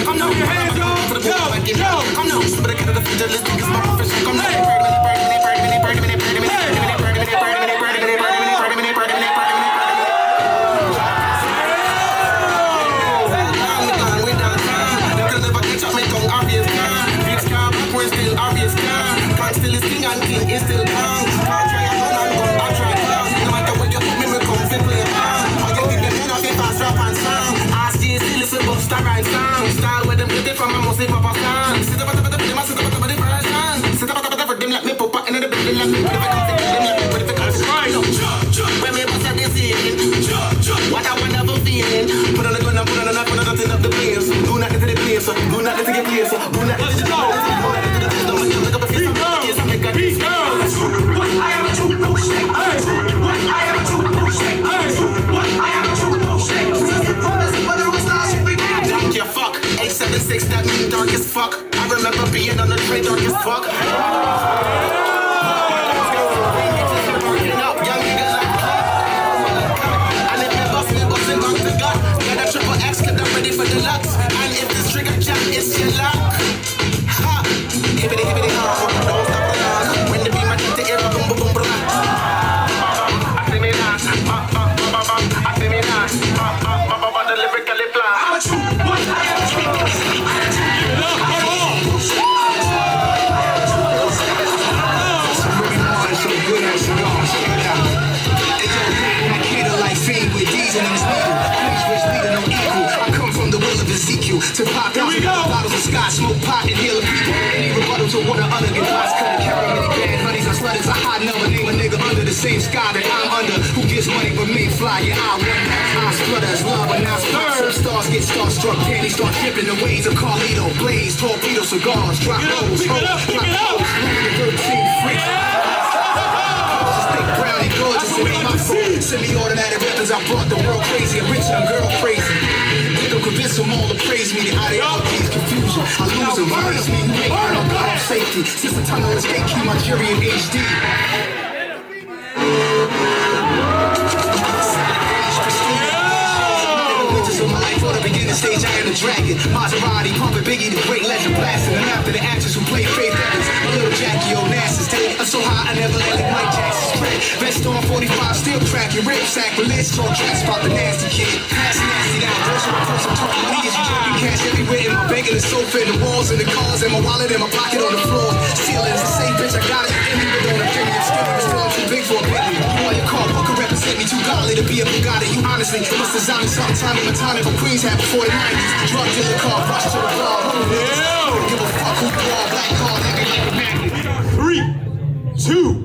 Come now, your hands go. Come now. But I get the future, let's take a small profession. Come now. It's still calm. Can't try and run and gun, I try fast. No matter where you put me, we come to play hard. All you give them men off the fast rap and song. Ask J still listen but star right song. Style with them get it from a mostly papa fan. Sit up at the them, I sit up at the version. Sit up at the them, let me pop back into the building, let me put it back them, let me put it back on the screen. When me bust at this evening, what a wonderful feeling. Put on the gun and put on the knife and nothing up the place. Do nothing to the place, do nothing to get place, do nothing to the place, do nothing to the place. Don't look up a face, I make a peace. What I am a true bullshit. What I am a true bullshit. What I am a true bullshit. Dark your fuck. 876, that mean dark as fuck. I remember being on the train dark as fuck. And if me bustin' back to gut. Got a triple X clip that ready for deluxe. And if this trigger jam is your luck. Ha! Hibbity hibbity ha. Don't stop the line. When the beat match the air, boom boom boom boom. I see me now. I see me now. The lyrically plan. I'm a true one. I am a true. So good at cigars. Check it out. Hey yo, I cater like fame with these and these people. Which leader no equal. I come from the will of Ezekiel to pop out bottles of scotch, smoke pot and heal people. Any rebuttal to one or other get lost, cut and carry many bad honeys and slutters. I hide never name a nigga under the same sky that I'm under. Who gets money but me fly? Yeah, I wonder. I flutter as love and now some stars get starstruck. Panties start tripping the ways of Carlito. Blaze, torpedo, cigars, drop lows, hoes, drop clothes, moving 13 free. Brownie gorgeous in my phone. Semi-automatic weapons, I brought the world crazy. I'm rich and I'm girl crazy. They don't convince them all to praise me. The ideology's confusion. I lose and raise me. Who ain't got no God of safety. Since the tunnel is gate, keep my jury in HD. Of my life on the beginning stage, I am the dragon. Maserati, pumping Biggie, the great legend, blasting. And after the actors who played Faith Evans, a little Jackie Onassis. I'm so high, I never let it Mike Jackson spread. Vest on 45, still cracking, rip sack, religious talk tracks about the nasty kid. Pass nasty down, grocery reports, I'm talking money, is you joking? Cash everywhere in my bank, and the sofa, and the walls, and the cars, and my wallet, and my pocket on the floor. Ceilings, the same bitch, I got it. And even though I'm skinny, I'm skinny, but still I'm too big for a penny. Boy, your car, who can represent me? Too godly to be a Bugatti. You honestly must design me sometime in my time. For Queens had before the 90s. Drug dealer car, rush to the bar. Give a fuck who ball, black card, nigga like a magnet. 3, 2,